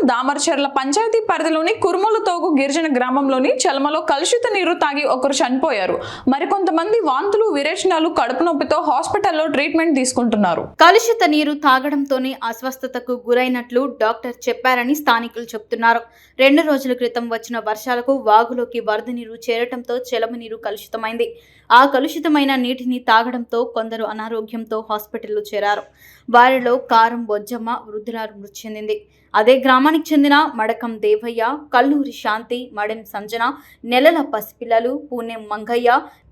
దామరచర్ల పంచాయతీ పరిధిలోని కుర్మలతోగు గిరిజన గ్రామంలోని చలమలో కలుషిత నీరు తాగి ఒకరు చనిపోయారు. మరికొంతమంది వాంతులు, విరేచనాలు, కడుపు నొప్పితో హాస్పిటల్లో ట్రీట్మెంట్ తీసుకుంటున్నారు. కలుషిత నీరు తాగడంతోనే అస్వస్థతకు గురైనట్లు డాక్టర్ చెప్పారని స్థానికులు చెబుతున్నారు. 2 రోజుల క్రితం వచ్చిన వర్షాలకు వాగులోకి వరద నీరు చేరటంతో చెలమ నీరు కలుషితమైంది. ఆ కలుషితమైన నీటిని తాగడంతో కొందరు అనారోగ్యంతో హాస్పిటల్లో చేరారు. వారిలో కారం బొజ్జమ్మ వృద్ధురాలు మృతి చెందింది. అదే గ్రామానికి చెందిన మడకం దేవయ్య, కల్లూరి శాంతి, మడెం సంజన, నెలల పసిపిల్లలు, పూణెం మంగయ్య,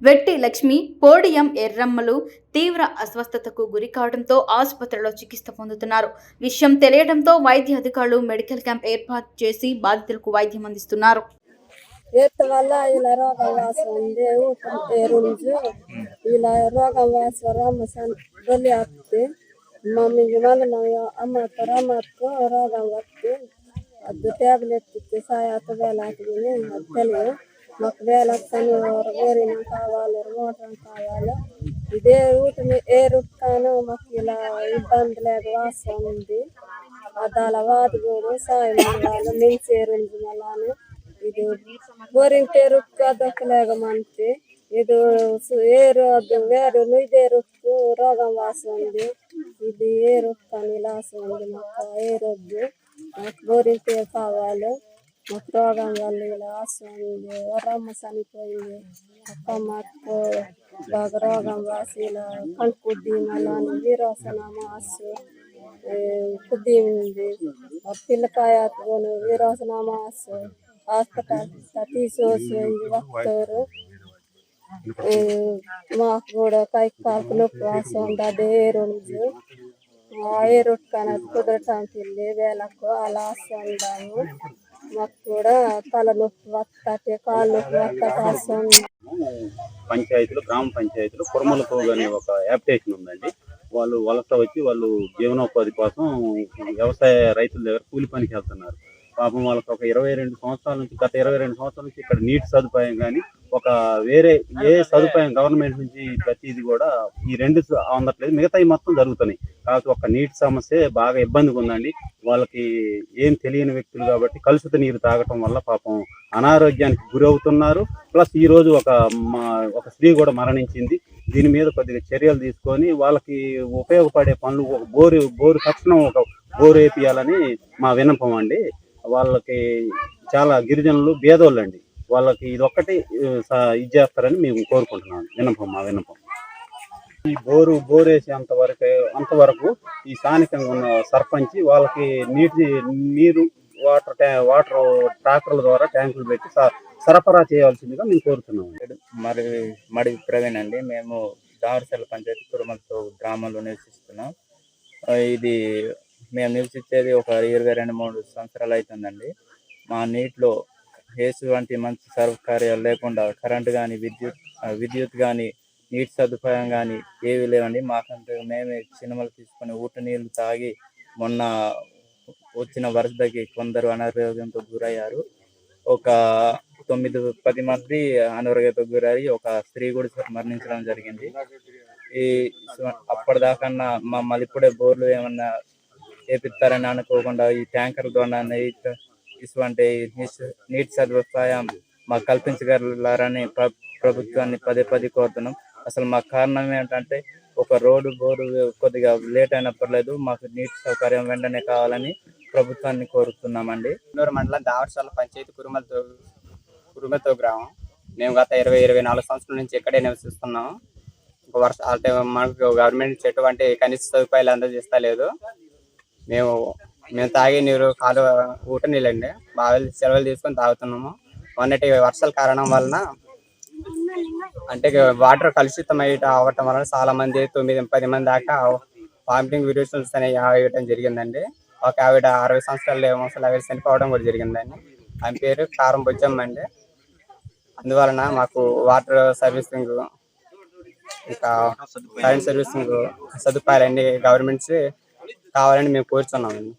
వెట్టి లక్ష్మి, పోడియం ఎర్రమ్మలు తీవ్ర అస్వస్థతకు గురి కావడంతో ఆసుపత్రిలో చికిత్స పొందుతున్నారు. విషయం తెలియడంతో వైద్య అధికారులు మెడికల్ క్యాంప్ ఏర్పాటు చేసి బాధితులకు వైద్యం అందిస్తున్నారు. వల్ల ఇలా రోగం వాసన ఉంది. ఇలా రోగం వాసన డొల్లి వస్తే మమ్మీకి మళ్ళీ అమ్మ అమ్మకు రోగం వస్తే అది ట్యాబ్లెట్ ఇచ్చి సాయాత వేళ తిని అది తెలియదు. మాకు వేళ గోరిన కావాలి, మోటం కావాలి. ఇదే రూట్ని ఏ రూట్ కాను మాకు ఇలా ఇబ్బంది లేదు. వాసన ఉంది. అదాల వాటి కూడా సాయం వాళ్ళు మించేరుంది. మళ్ళీ ఇది గోరింటే రుక్కు దొక్కలేగమంటే ఇది ఏ రోగం వేరు ఇదే రుక్కు రోగం వాసన ఉంది. ఇది ఏ రుక్కు అని లాసం ఉంది. మాకు ఏ రొద్దు మాకు గోరింటే కావాలి. మాకు రోగం వల్ల ఇలా వాసన ఉంది. రమ్మ చనిపోయింది. అక్కమ్మకు బాగా రోగం వాసి ఇలా కంటి కుద్ది మళ్ళీ వీరోసన మాసు కుద్ది ఉంది. పిల్లకాయ వీరోసన మాసు హాస్పిటల్ తీసేసి వస్తారు. మాకు కూడా కై కాకు నొప్పి వాసన ఉంది. అదే రోజు ఏ రొట్టు కానీ కుదరటానికి వెళ్ళి వేళకు అలా వస్తున్నాము. మాకు కూడా తల నొప్పి వస్తే కాళ్ళు నొప్పి వస్తుంది. పంచాయతీలు, గ్రామ పంచాయతీలు కుర్మలతోగు అనే ఒక యాప్లికేషన్ ఉందండి. వాళ్ళు వలస వచ్చి వాళ్ళు జీవనోపాధి కోసం వ్యవసాయ రైతుల దగ్గర కూలి పనికి వెళ్తున్నారు. పాపం వాళ్ళకి ఒక 22 సంవత్సరాల నుంచి గత 22 సంవత్సరాల నుంచి ఇక్కడ నీటి సదుపాయం కానీ ఒక వేరే ఏ సదుపాయం గవర్నమెంట్ నుంచి ప్రతిది కూడా ఈ 2 అందట్లేదు. మిగతాయి మొత్తం జరుగుతున్నాయి. కాకపోతే ఒక నీటి సమస్య బాగా ఇబ్బందిగా ఉందండి. వాళ్ళకి ఏం తెలియని వ్యక్తులు కాబట్టి కలుషిత నీరు తాగటం వల్ల పాపం అనారోగ్యానికి గురవుతున్నారు. ప్లస్ ఈ రోజు ఒక స్త్రీ కూడా మరణించింది. దీని మీద కొద్దిగా చర్యలు తీసుకొని వాళ్ళకి ఉపయోగపడే పనులు ఒక బోరు తక్షణం ఒక బోరు వేపియాలని మా విన్నపం అండి. వాళ్ళకి చాలా గిరిజనులు పేదోళ్ళు అండి. వాళ్ళకి ఇది ఒక్కటి ఇది చేస్తారని మేము కోరుకుంటున్నాం. మా విన్నపం ఈ బోరు వేసే అంతవరకు ఈ స్థానికంగా ఉన్న సర్పంచ్ వాళ్ళకి నీరు వాటర్ ట్రాక్టర్ల ద్వారా ట్యాంకులు పెట్టి సరఫరా చేయాల్సిందిగా మేము కోరుతున్నాం. మడి ప్రవీణ్ అండి. మేము దామరచర్ల పంచాయతీ కుర్మలతోగు గ్రామంలో నివసిస్తున్నాం. ఇది మేము నివసించేది ఒక 22-23 సంవత్సరాలు అవుతుందండి. మా నీటిలో ఎటువంటి మంచి సౌకర్యాలు లేకుండా కరెంటు కానీ విద్యుత్ కానీ నీటి సదుపాయం కానీ ఏవి లేవండి. మాకంటే మేమే సినిమాలు తీసుకొని ఊట నీళ్ళు తాగి మొన్న వచ్చిన వరదకి కొందరు అనారోగ్యంతో గురయ్యారు. ఒక 9-10 మంది అనారోగ్యంతో గురయ్యి ఒక స్త్రీ కూడా మరణించడం జరిగింది. అప్పటిదాకన్నా మమ్మల్ని ఇప్పుడే బోర్లు ఏమన్నా వేపిస్తారని అనుకోకుండా ఈ ట్యాంకర్ ద్వారా ఇటువంటి నీటి సదుపాయం మాకు కల్పించగలరని ప్రభుత్వాన్ని పదే కోరుతున్నాం. అసలు మా కారణం ఏంటంటే ఒక బోరు కొద్దిగా లేట్ అయినా పర్లేదు, మాకు నీటి సౌకర్యం వెంటనే కావాలని ప్రభుత్వాన్ని కోరుతున్నామండి. మండలం దామరచర్ల పంచాయతీ కుర్మలతోగు గ్రామం. మేము గత 24 సంవత్సరాల నుంచి ఇక్కడే నివసిస్తున్నాము. మనకు గవర్నమెంట్ నుంచి ఎటువంటి కనీస సదుపాయాలు అందజేస్తలేదు. మేము తాగే నీరు ఊట నీళ్ళండి. బాగా సెలవులు తీసుకొని తాగుతున్నాము. మొన్నటి వర్షాల కారణం వలన అంటే వాటర్ కలుషితం అవ్వటం వలన చాలా మంది 9-10 మంది దాకా వామిటింగ్ విరేచనాలు అనేవి అవ్వటం జరిగిందండి. ఒక ఆవిడ 60 సంవత్సరాలు చనిపోవడం కూడా జరిగిందండి. ఆమె పేరు కారం బొజ్జమ్మ అండి. అందువలన మాకు వాటర్ సర్వీసింగ్ ఇంకా కరెంట్ సర్వీసింగ్ సదుపాయాలన్నీ గవర్నమెంట్స్ కావాలని మేము కోరుతున్నామండి.